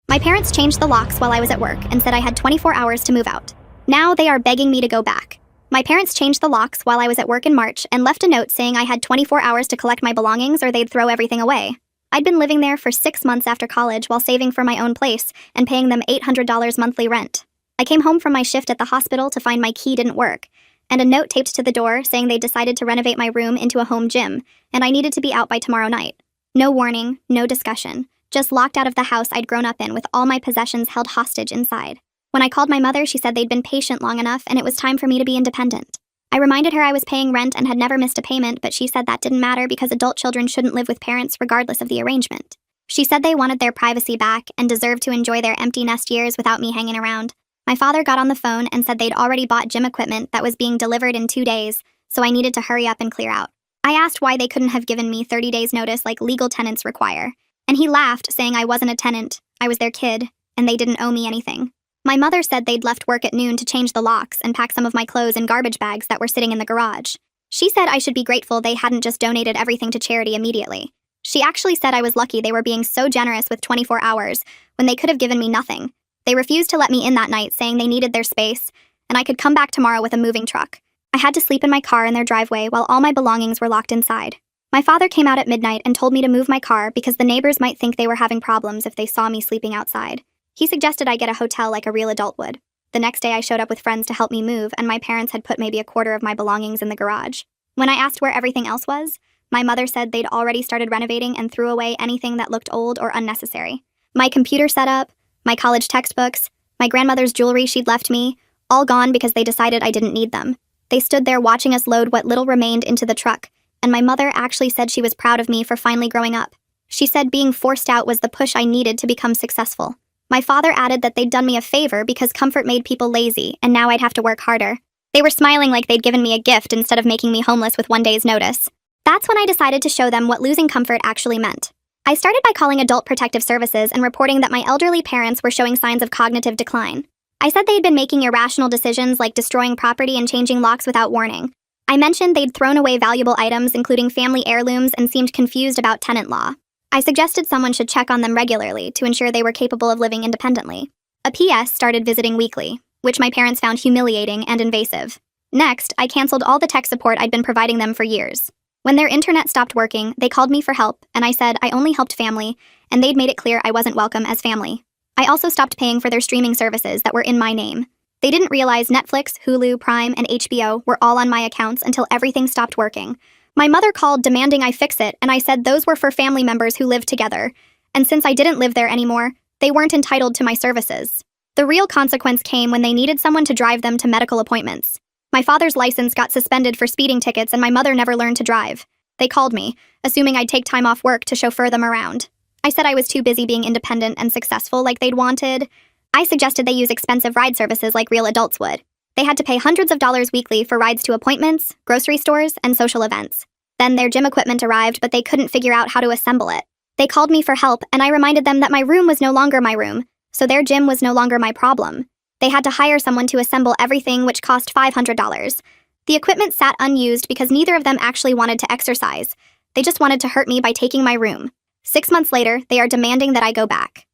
My parents changed the locks while I was at work and said I had 24 hours to move out. Now they are begging me to go back. My parents changed the locks while I was at work in March and left a note saying I had 24 hours to collect my belongings or they'd throw everything away. I'd been living there for 6 months after college while saving for my own place and paying them $800 monthly rent. I came home from my shift at the hospital to find my key didn't work, and a note taped to the door saying they decided to renovate my room into a home gym, and I needed to be out by tomorrow night. No warning, no discussion, just locked out of the house I'd grown up in with all my possessions held hostage inside. When I called my mother, she said they'd been patient long enough and it was time for me to be independent. I reminded her I was paying rent and had never missed a payment, but she said that didn't matter because adult children shouldn't live with parents regardless of the arrangement. She said they wanted their privacy back and deserved to enjoy their empty nest years without me hanging around. My father got on the phone and said they'd already bought gym equipment that was being delivered in 2 days, so I needed to hurry up and clear out. I asked why they couldn't have given me 30 days notice like legal tenants require, and he laughed, saying I wasn't a tenant, I was their kid, and they didn't owe me anything. My mother said they'd left work at noon to change the locks and pack some of my clothes in garbage bags that were sitting in the garage. She said I should be grateful they hadn't just donated everything to charity immediately. She actually said I was lucky they were being so generous with 24 hours when they could have given me nothing. They refused to let me in that night, saying they needed their space, and I could come back tomorrow with a moving truck. I had to sleep in my car in their driveway while all my belongings were locked inside. My father came out at midnight and told me to move my car because the neighbors might think they were having problems if they saw me sleeping outside. He suggested I get a hotel like a real adult would. The next day I showed up with friends to help me move, and my parents had put maybe a quarter of my belongings in the garage. When I asked where everything else was, my mother said they'd already started renovating and threw away anything that looked old or unnecessary. My computer setup, my college textbooks, my grandmother's jewelry she'd left me, all gone because they decided I didn't need them. They stood there watching us load what little remained into the truck, and my mother actually said she was proud of me for finally growing up. She said being forced out was the push I needed to become successful. My father added that they'd done me a favor because comfort made people lazy, and now I'd have to work harder. They were smiling like they'd given me a gift instead of making me homeless with 1 day's notice. That's when I decided to show them what losing comfort actually meant. I started by calling Adult Protective Services and reporting that my elderly parents were showing signs of cognitive decline. I said they'd been making irrational decisions like destroying property and changing locks without warning. I mentioned they'd thrown away valuable items, including family heirlooms, and seemed confused about tenant law. I suggested someone should check on them regularly to ensure they were capable of living independently. A PS started visiting weekly, which my parents found humiliating and invasive. Next, I canceled all the tech support I'd been providing them for years. When their internet stopped working, they called me for help, and I said I only helped family, and they'd made it clear I wasn't welcome as family. I also stopped paying for their streaming services that were in my name. They didn't realize Netflix, Hulu, Prime, and HBO were all on my accounts until everything stopped working. My mother called demanding I fix it, and I said those were for family members who lived together, and since I didn't live there anymore, they weren't entitled to my services. The real consequence came when they needed someone to drive them to medical appointments. My father's license got suspended for speeding tickets, and my mother never learned to drive. They called me, assuming I'd take time off work to chauffeur them around. I said I was too busy being independent and successful like they'd wanted. I suggested they use expensive ride services like real adults would. They had to pay hundreds of dollars weekly for rides to appointments, grocery stores, and social events. Then their gym equipment arrived, but they couldn't figure out how to assemble it. They called me for help, and I reminded them that my room was no longer my room, so their gym was no longer my problem. They had to hire someone to assemble everything, which cost $500. The equipment sat unused because neither of them actually wanted to exercise. They just wanted to hurt me by taking my room. 6 months later, they are demanding that I go back.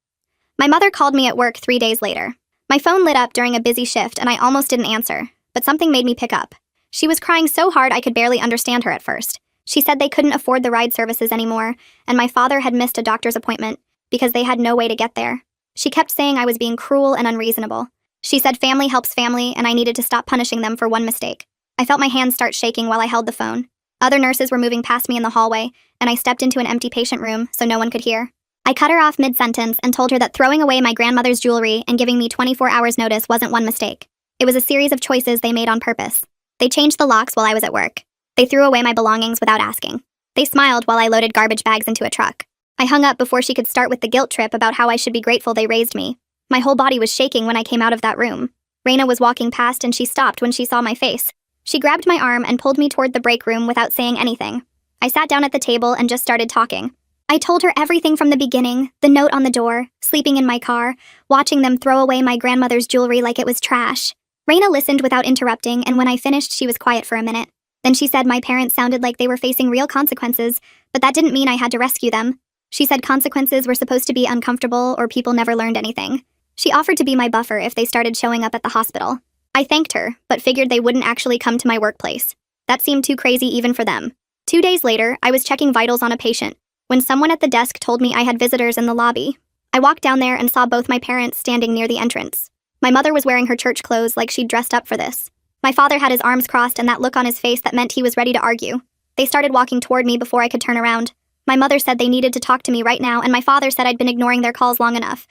My mother called me at work 3 days later. My phone lit up during a busy shift, and I almost didn't answer, but something made me pick up. She was crying so hard I could barely understand her at first. She said they couldn't afford the ride services anymore, and my father had missed a doctor's appointment because they had no way to get there. She kept saying I was being cruel and unreasonable. She said family helps family, and I needed to stop punishing them for one mistake. I felt my hands start shaking while I held the phone. Other nurses were moving past me in the hallway, and I stepped into an empty patient room so no one could hear. I cut her off mid-sentence and told her that throwing away my grandmother's jewelry and giving me 24 hours notice wasn't one mistake. It was a series of choices they made on purpose. They changed the locks while I was at work. They threw away my belongings without asking. They smiled while I loaded garbage bags into a truck. I hung up before she could start with the guilt trip about how I should be grateful they raised me. My whole body was shaking when I came out of that room. Raina was walking past and she stopped when she saw my face. She grabbed my arm and pulled me toward the break room without saying anything. I sat down at the table and just started talking. I told her everything from the beginning, the note on the door, sleeping in my car, watching them throw away my grandmother's jewelry like it was trash. Raina listened without interrupting, and when I finished, she was quiet for a minute. Then she said my parents sounded like they were facing real consequences, but that didn't mean I had to rescue them. She said consequences were supposed to be uncomfortable or people never learned anything. She offered to be my buffer if they started showing up at the hospital. I thanked her, but figured they wouldn't actually come to my workplace. That seemed too crazy even for them. 2 days later, I was checking vitals on a patient when someone at the desk told me I had visitors in the lobby. I walked down there and saw both my parents standing near the entrance. My mother was wearing her church clothes like she'd dressed up for this. My father had his arms crossed and that look on his face that meant he was ready to argue. They started walking toward me before I could turn around. My mother said they needed to talk to me right now, and my father said I'd been ignoring their calls long enough.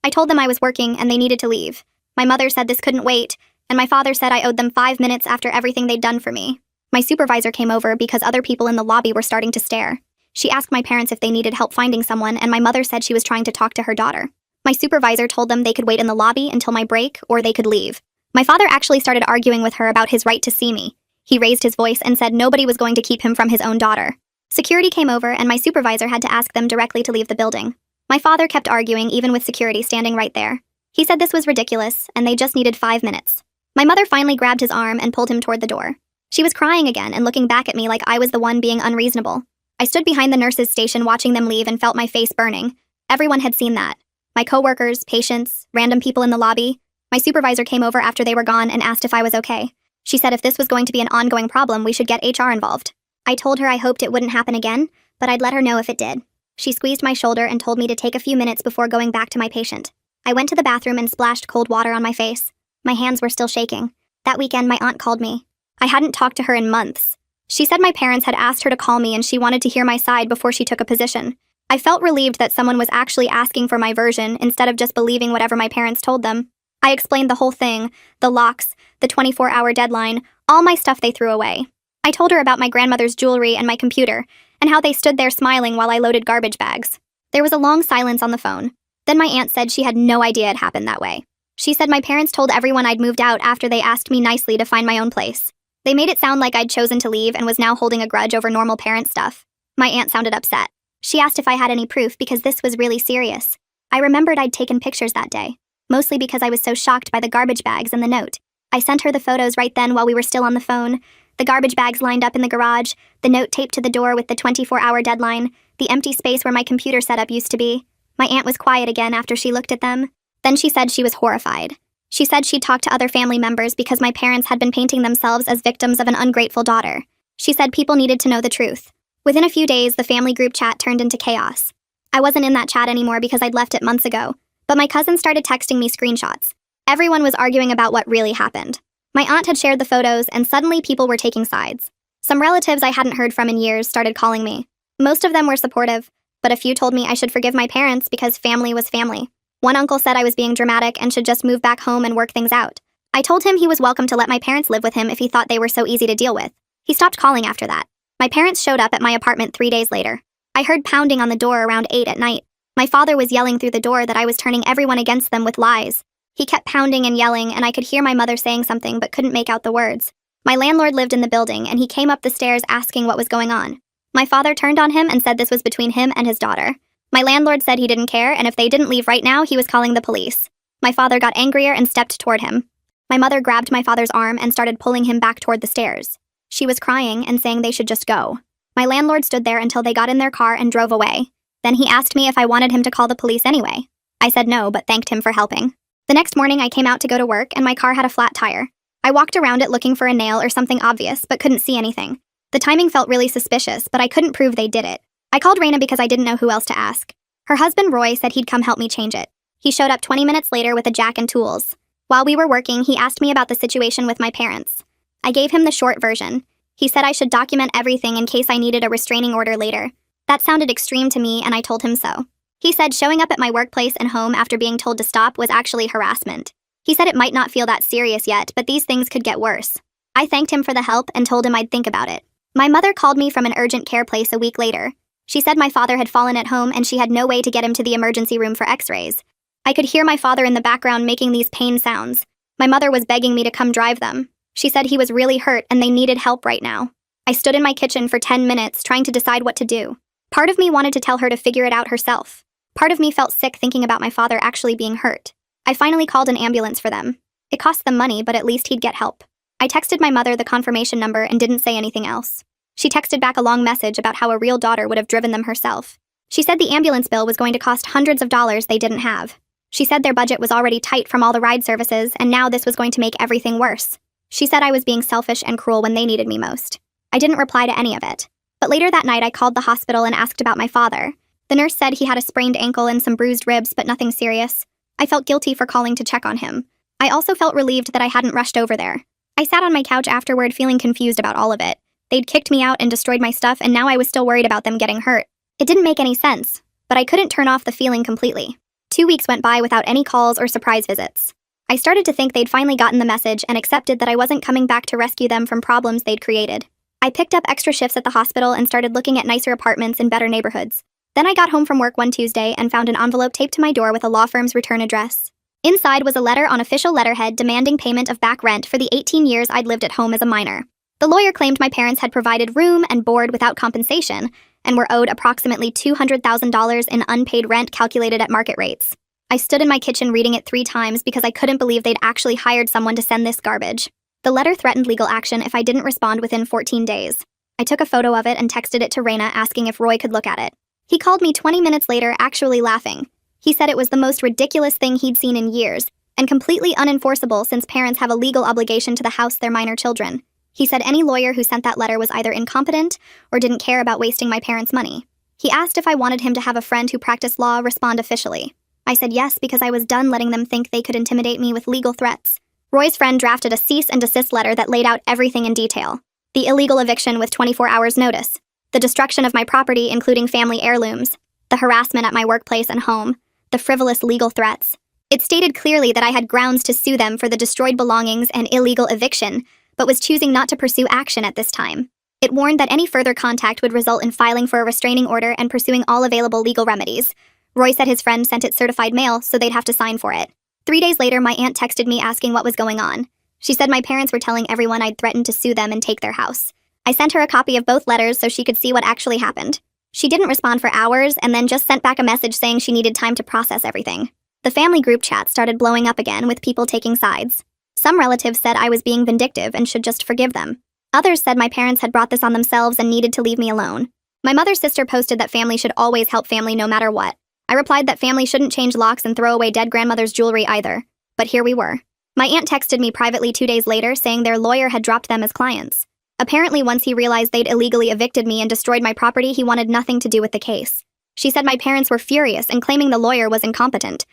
I told them I was working and they needed to leave. My mother said this couldn't wait, and my father said I owed them 5 minutes after everything they'd done for me. My supervisor came over because other people in the lobby were starting to stare. She asked my parents if they needed help finding someone, and my mother said she was trying to talk to her daughter. My supervisor told them they could wait in the lobby until my break, or they could leave. My father actually started arguing with her about his right to see me. He raised his voice and said nobody was going to keep him from his own daughter. Security came over, and my supervisor had to ask them directly to leave the building. My father kept arguing even with security standing right there. He said this was ridiculous, and they just needed 5 minutes. My mother finally grabbed his arm and pulled him toward the door. She was crying again and looking back at me like I was the one being unreasonable. I stood behind the nurses' station watching them leave and felt my face burning. Everyone had seen that. My coworkers, patients, random people in the lobby. My supervisor came over after they were gone and asked if I was okay. She said if this was going to be an ongoing problem, we should get HR involved. I told her I hoped it wouldn't happen again, but I'd let her know if it did. She squeezed my shoulder and told me to take a few minutes before going back to my patient. I went to the bathroom and splashed cold water on my face. My hands were still shaking. That weekend, my aunt called me. I hadn't talked to her in months. She said my parents had asked her to call me and she wanted to hear my side before she took a position. I felt relieved that someone was actually asking for my version instead of just believing whatever my parents told them. I explained the whole thing, the locks, the 24-hour deadline, all my stuff they threw away. I told her about my grandmother's jewelry and my computer, and how they stood there smiling while I loaded garbage bags. There was a long silence on the phone. Then my aunt said she had no idea it happened that way. She said my parents told everyone I'd moved out after they asked me nicely to find my own place. They made it sound like I'd chosen to leave and was now holding a grudge over normal parent stuff. My aunt sounded upset. She asked if I had any proof because this was really serious. I remembered I'd taken pictures that day, mostly because I was so shocked by the garbage bags and the note. I sent her the photos right then while we were still on the phone. The garbage bags lined up in the garage, the note taped to the door with the 24-hour deadline, the empty space where my computer setup used to be. My aunt was quiet again after she looked at them. Then she said she was horrified. She said she'd talked to other family members because my parents had been painting themselves as victims of an ungrateful daughter. She said people needed to know the truth. Within a few days, the family group chat turned into chaos. I wasn't in that chat anymore because I'd left it months ago, but my cousin started texting me screenshots. Everyone was arguing about what really happened. My aunt had shared the photos, and suddenly people were taking sides. Some relatives I hadn't heard from in years started calling me. Most of them were supportive, but a few told me I should forgive my parents because family was family. One uncle said I was being dramatic and should just move back home and work things out. I told him he was welcome to let my parents live with him if he thought they were so easy to deal with. He stopped calling after that. My parents showed up at my apartment 3 days later. I heard pounding on the door around 8 at night. My father was yelling through the door that I was turning everyone against them with lies. He kept pounding and yelling, and I could hear my mother saying something but couldn't make out the words. My landlord lived in the building, and he came up the stairs asking what was going on. My father turned on him and said this was between him and his daughter. My landlord said he didn't care, and if they didn't leave right now, he was calling the police. My father got angrier and stepped toward him. My mother grabbed my father's arm and started pulling him back toward the stairs. She was crying and saying they should just go. My landlord stood there until they got in their car and drove away. Then he asked me if I wanted him to call the police anyway. I said no, but thanked him for helping. The next morning, I came out to go to work, and my car had a flat tire. I walked around it looking for a nail or something obvious, but couldn't see anything. The timing felt really suspicious, but I couldn't prove they did it. I called Raina because I didn't know who else to ask. Her husband, Roy, said he'd come help me change it. He showed up 20 minutes later with a jack and tools. While we were working, he asked me about the situation with my parents. I gave him the short version. He said I should document everything in case I needed a restraining order later. That sounded extreme to me, and I told him so. He said showing up at my workplace and home after being told to stop was actually harassment. He said it might not feel that serious yet, but these things could get worse. I thanked him for the help and told him I'd think about it. My mother called me from an urgent care place a week later. She said my father had fallen at home and she had no way to get him to the emergency room for x-rays. I could hear my father in the background making these pain sounds. My mother was begging me to come drive them. She said he was really hurt and they needed help right now. I stood in my kitchen for 10 minutes trying to decide what to do. Part of me wanted to tell her to figure it out herself. Part of me felt sick thinking about my father actually being hurt. I finally called an ambulance for them. It cost them money, but at least he'd get help. I texted my mother the confirmation number and didn't say anything else. She texted back a long message about how a real daughter would have driven them herself. She said the ambulance bill was going to cost hundreds of dollars they didn't have. She said their budget was already tight from all the ride services, and now this was going to make everything worse. She said I was being selfish and cruel when they needed me most. I didn't reply to any of it. But later that night I called the hospital and asked about my father. The nurse said he had a sprained ankle and some bruised ribs, but nothing serious. I felt guilty for calling to check on him. I also felt relieved that I hadn't rushed over there. I sat on my couch afterward feeling confused about all of it. They'd kicked me out and destroyed my stuff, and now I was still worried about them getting hurt. It didn't make any sense, but I couldn't turn off the feeling completely. 2 weeks went by without any calls or surprise visits. I started to think they'd finally gotten the message and accepted that I wasn't coming back to rescue them from problems they'd created. I picked up extra shifts at the hospital and started looking at nicer apartments in better neighborhoods. Then I got home from work one Tuesday and found an envelope taped to my door with a law firm's return address. Inside was a letter on official letterhead demanding payment of back rent for the 18 years I'd lived at home as a minor. The lawyer claimed my parents had provided room and board without compensation and were owed approximately $200,000 in unpaid rent calculated at market rates. I stood in my kitchen reading it 3 times because I couldn't believe they'd actually hired someone to send this garbage. The letter threatened legal action if I didn't respond within 14 days. I took a photo of it and texted it to Raina asking if Roy could look at it. He called me 20 minutes later actually laughing. He said it was the most ridiculous thing he'd seen in years and completely unenforceable since parents have a legal obligation to the house their minor children. He said any lawyer who sent that letter was either incompetent or didn't care about wasting my parents' money. He asked if I wanted him to have a friend who practiced law respond officially. I said yes because I was done letting them think they could intimidate me with legal threats. Roy's friend drafted a cease and desist letter that laid out everything in detail. The illegal eviction with 24 hours notice, the destruction of my property including family heirlooms, the harassment at my workplace and home, the frivolous legal threats. It stated clearly that I had grounds to sue them for the destroyed belongings and illegal eviction, but was choosing not to pursue action at this time. It warned that any further contact would result in filing for a restraining order and pursuing all available legal remedies. Roy said his friend sent it certified mail, so they'd have to sign for it. 3 days later, my aunt texted me asking what was going on. She said my parents were telling everyone I'd threatened to sue them and take their house. I sent her a copy of both letters so she could see what actually happened. She didn't respond for hours and then just sent back a message saying she needed time to process everything. The family group chat started blowing up again with people taking sides. Some relatives said I was being vindictive and should just forgive them. Others said my parents had brought this on themselves and needed to leave me alone. My mother's sister posted that family should always help family no matter what. I replied that family shouldn't change locks and throw away dead grandmother's jewelry either. But here we were. My aunt texted me privately 2 days later saying their lawyer had dropped them as clients. Apparently, once he realized they'd illegally evicted me and destroyed my property, he wanted nothing to do with the case. She said my parents were furious and claiming the lawyer was incompetent.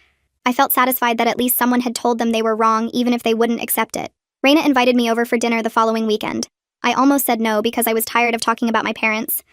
I felt satisfied that at least someone had told them they were wrong even if they wouldn't accept it. Raina invited me over for dinner the following weekend. I almost said no because I was tired of talking about my parents.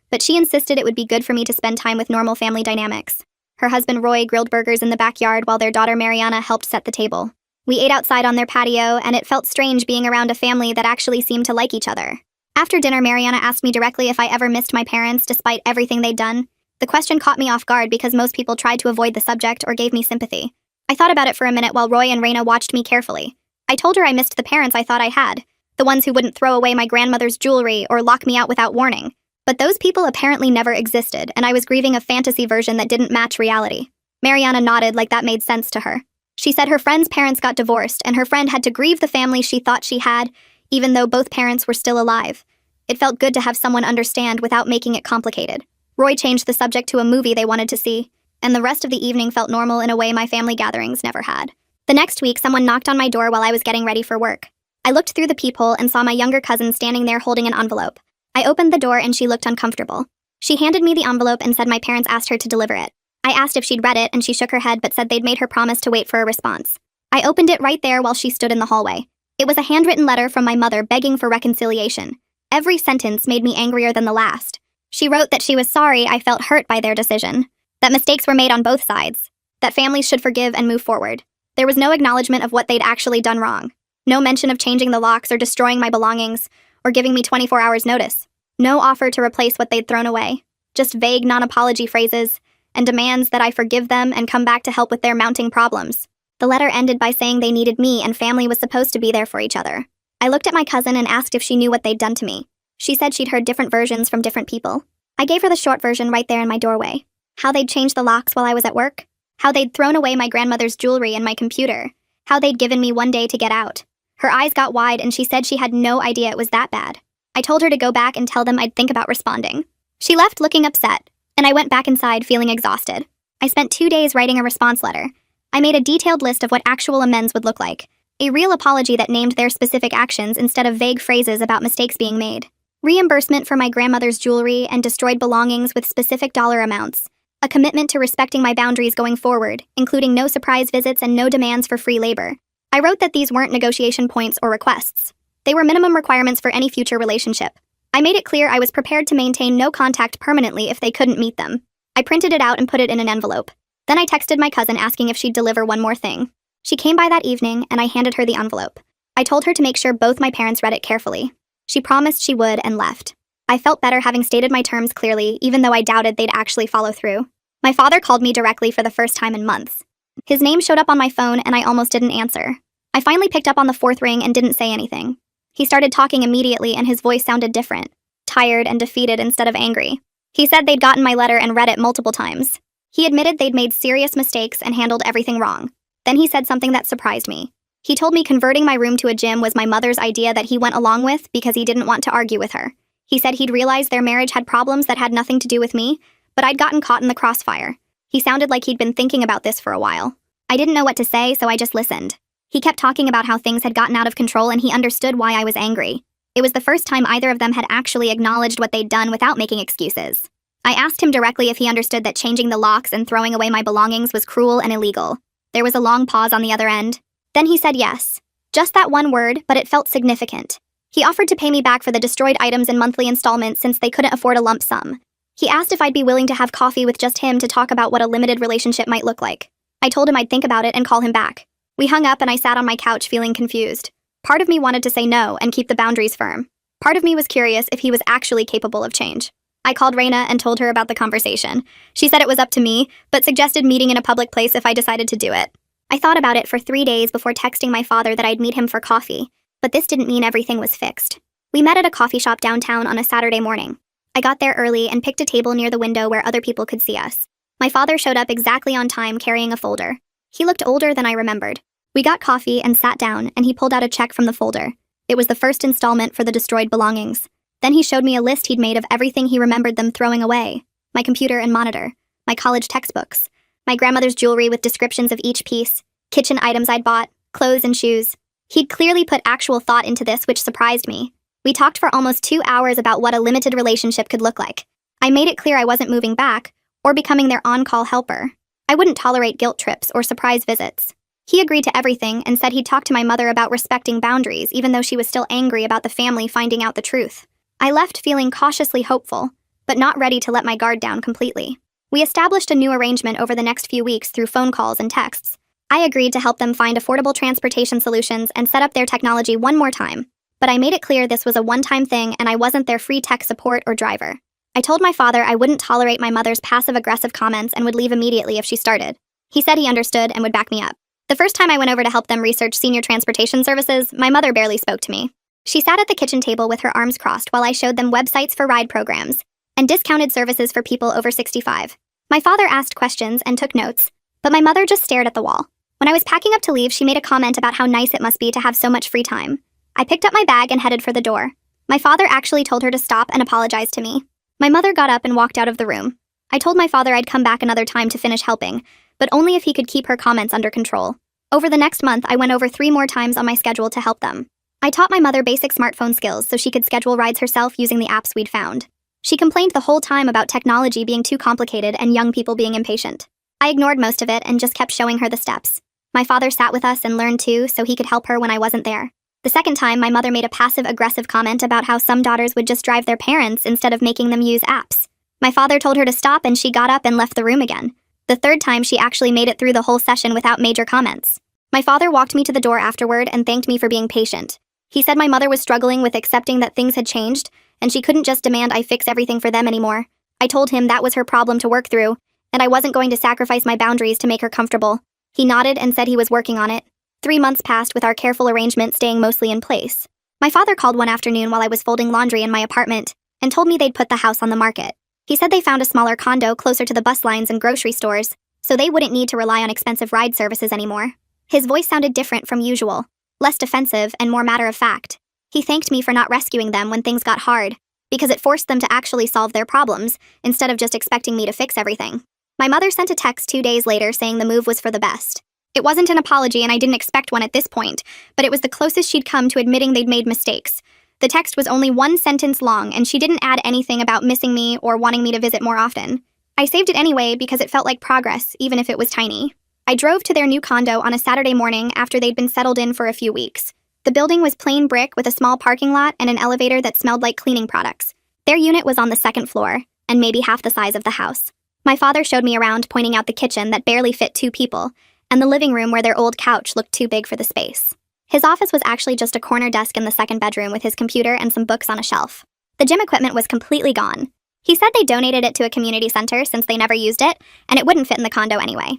But she insisted it would be good for me to spend time with normal family dynamics. Her husband Roy grilled burgers in the backyard while their daughter Mariana helped set the table. We ate outside on their patio, and it felt strange being around a family that actually seemed to like each other. After dinner, Mariana asked me directly if I ever missed my parents despite everything they'd done. The question caught me off guard because most people tried to avoid the subject or gave me sympathy. I thought about it for a minute while Roy and Raina watched me carefully. I told her I missed the parents I thought I had, the ones who wouldn't throw away my grandmother's jewelry or lock me out without warning. But those people apparently never existed, and I was grieving a fantasy version that didn't match reality. Mariana nodded like that made sense to her. She said her friend's parents got divorced, and her friend had to grieve the family she thought she had, even though both parents were still alive. It felt good to have someone understand without making it complicated. Roy changed the subject to a movie they wanted to see, and the rest of the evening felt normal in a way my family gatherings never had. The next week, someone knocked on my door while I was getting ready for work. I looked through the peephole and saw my younger cousin standing there holding an envelope. I opened the door and she looked uncomfortable. She handed me the envelope and said my parents asked her to deliver it. I asked if she'd read it and she shook her head but said they'd made her promise to wait for a response. I opened it right there while she stood in the hallway. It was a handwritten letter from my mother begging for reconciliation. Every sentence made me angrier than the last. She wrote that she was sorry I felt hurt by their decision, that mistakes were made on both sides, that families should forgive and move forward. There was no acknowledgement of what they'd actually done wrong. No mention of changing the locks or destroying my belongings or giving me 24 hours notice. No offer to replace what they'd thrown away. Just vague non-apology phrases and demands that I forgive them and come back to help with their mounting problems. The letter ended by saying they needed me and family was supposed to be there for each other. I looked at my cousin and asked if she knew what they'd done to me. She said she'd heard different versions from different people. I gave her the short version right there in my doorway. How they'd changed the locks while I was at work. How they'd thrown away my grandmother's jewelry and my computer. How they'd given me one day to get out. Her eyes got wide and she said she had no idea it was that bad. I told her to go back and tell them I'd think about responding. She left looking upset, and I went back inside feeling exhausted. I spent 2 days writing a response letter. I made a detailed list of what actual amends would look like. A real apology that named their specific actions instead of vague phrases about mistakes being made. Reimbursement for my grandmother's jewelry and destroyed belongings with specific dollar amounts. A commitment to respecting my boundaries going forward, including no surprise visits and no demands for free labor. I wrote that these weren't negotiation points or requests. They were minimum requirements for any future relationship. I made it clear I was prepared to maintain no contact permanently if they couldn't meet them. I printed it out and put it in an envelope. Then I texted my cousin asking if she'd deliver one more thing. She came by that evening, and I handed her the envelope. I told her to make sure both my parents read it carefully. She promised she would and left. I felt better having stated my terms clearly, even though I doubted they'd actually follow through. My father called me directly for the first time in months. His name showed up on my phone, and I almost didn't answer. I finally picked up on the 4th ring and didn't say anything. He started talking immediately, and his voice sounded different, tired and defeated instead of angry. He said they'd gotten my letter and read it multiple times. He admitted they'd made serious mistakes and handled everything wrong. Then he said something that surprised me. He told me converting my room to a gym was my mother's idea that he went along with because he didn't want to argue with her. He said he'd realized their marriage had problems that had nothing to do with me, but I'd gotten caught in the crossfire. He sounded like he'd been thinking about this for a while. I didn't know what to say, so I just listened. He kept talking about how things had gotten out of control and he understood why I was angry. It was the first time either of them had actually acknowledged what they'd done without making excuses. I asked him directly if he understood that changing the locks and throwing away my belongings was cruel and illegal. There was a long pause on the other end. Then he said yes. Just that one word, but it felt significant. He offered to pay me back for the destroyed items in monthly installments since they couldn't afford a lump sum. He asked if I'd be willing to have coffee with just him to talk about what a limited relationship might look like. I told him I'd think about it and call him back. We hung up and I sat on my couch feeling confused. Part of me wanted to say no and keep the boundaries firm. Part of me was curious if he was actually capable of change. I called Raina and told her about the conversation. She said it was up to me, but suggested meeting in a public place if I decided to do it. I thought about it for 3 days before texting my father that I'd meet him for coffee, but this didn't mean everything was fixed. We met at a coffee shop downtown on a Saturday morning. I got there early and picked a table near the window where other people could see us. My father showed up exactly on time carrying a folder. He looked older than I remembered. We got coffee and sat down, and he pulled out a check from the folder. It was the first installment for the destroyed belongings. Then he showed me a list he'd made of everything he remembered them throwing away. My computer and monitor, my college textbooks, my grandmother's jewelry with descriptions of each piece, kitchen items I'd bought, clothes and shoes. He'd clearly put actual thought into this, which surprised me. We talked for almost 2 hours about what a limited relationship could look like. I made it clear I wasn't moving back, or becoming their on-call helper. I wouldn't tolerate guilt trips or surprise visits. He agreed to everything and said he'd talk to my mother about respecting boundaries, even though she was still angry about the family finding out the truth. I left feeling cautiously hopeful, but not ready to let my guard down completely. We established a new arrangement over the next few weeks through phone calls and texts. I agreed to help them find affordable transportation solutions and set up their technology one more time. But I made it clear this was a one-time thing and I wasn't their free tech support or driver. I told my father I wouldn't tolerate my mother's passive-aggressive comments and would leave immediately if she started. He said he understood and would back me up. The first time I went over to help them research senior transportation services, my mother barely spoke to me. She sat at the kitchen table with her arms crossed while I showed them websites for ride programs and discounted services for people over 65. My father asked questions and took notes, but my mother just stared at the wall. When I was packing up to leave, she made a comment about how nice it must be to have so much free time. I picked up my bag and headed for the door. My father actually told her to stop and apologize to me. My mother got up and walked out of the room. I told my father I'd come back another time to finish helping, but only if he could keep her comments under control. Over the next month, I went over 3 more times on my schedule to help them. I taught my mother basic smartphone skills so she could schedule rides herself using the apps we'd found. She complained the whole time about technology being too complicated and young people being impatient. I ignored most of it and just kept showing her the steps. My father sat with us and learned too, so he could help her when I wasn't there. The second time, my mother made a passive-aggressive comment about how some daughters would just drive their parents instead of making them use apps. My father told her to stop and she got up and left the room again. The third time, she actually made it through the whole session without major comments. My father walked me to the door afterward and thanked me for being patient. He said my mother was struggling with accepting that things had changed, and she couldn't just demand I fix everything for them anymore. I told him that was her problem to work through, and I wasn't going to sacrifice my boundaries to make her comfortable. He nodded and said he was working on it. 3 months passed with our careful arrangement staying mostly in place. My father called one afternoon while I was folding laundry in my apartment and told me they'd put the house on the market. He said they found a smaller condo closer to the bus lines and grocery stores, so they wouldn't need to rely on expensive ride services anymore. His voice sounded different from usual, less defensive and more matter-of-fact. He thanked me for not rescuing them when things got hard. because it forced them to actually solve their problems, instead of just expecting me to fix everything. My mother sent a text 2 days later saying the move was for the best. It wasn't an apology, and I didn't expect one at this point, but it was the closest she'd come to admitting they'd made mistakes. The text was only 1 sentence long, and she didn't add anything about missing me or wanting me to visit more often. I saved it anyway because it felt like progress, even if it was tiny. I drove to their new condo on a Saturday morning after they'd been settled in for a few weeks. The building was plain brick with a small parking lot and an elevator that smelled like cleaning products. Their unit was on the 2nd floor, and maybe half the size of the house. My father showed me around, pointing out the kitchen that barely fit 2 people, and the living room where their old couch looked too big for the space. His office was actually just a corner desk in the 2nd bedroom with his computer and some books on a shelf. The gym equipment was completely gone. He said they donated it to a community center since they never used it, and it wouldn't fit in the condo anyway.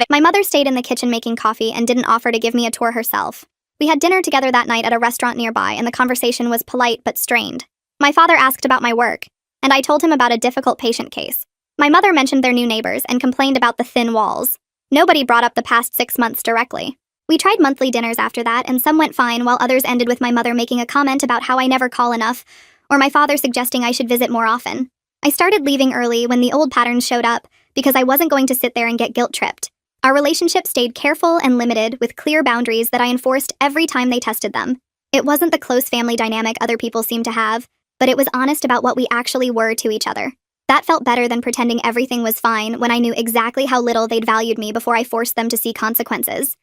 My mother stayed in the kitchen making coffee and didn't offer to give me a tour herself. We had dinner together that night at a restaurant nearby, and the conversation was polite but strained. My father asked about my work, and I told him about a difficult patient case. My mother mentioned their new neighbors and complained about the thin walls. Nobody brought up the past 6 months directly. We tried monthly dinners after that, and some went fine while others ended with my mother making a comment about how I never call enough, or my father suggesting I should visit more often. I started leaving early when the old patterns showed up because I wasn't going to sit there and get guilt-tripped. Our relationship stayed careful and limited, with clear boundaries that I enforced every time they tested them. It wasn't the close family dynamic other people seem to have, but it was honest about what we actually were to each other. That felt better than pretending everything was fine when I knew exactly how little they'd valued me before I forced them to see consequences.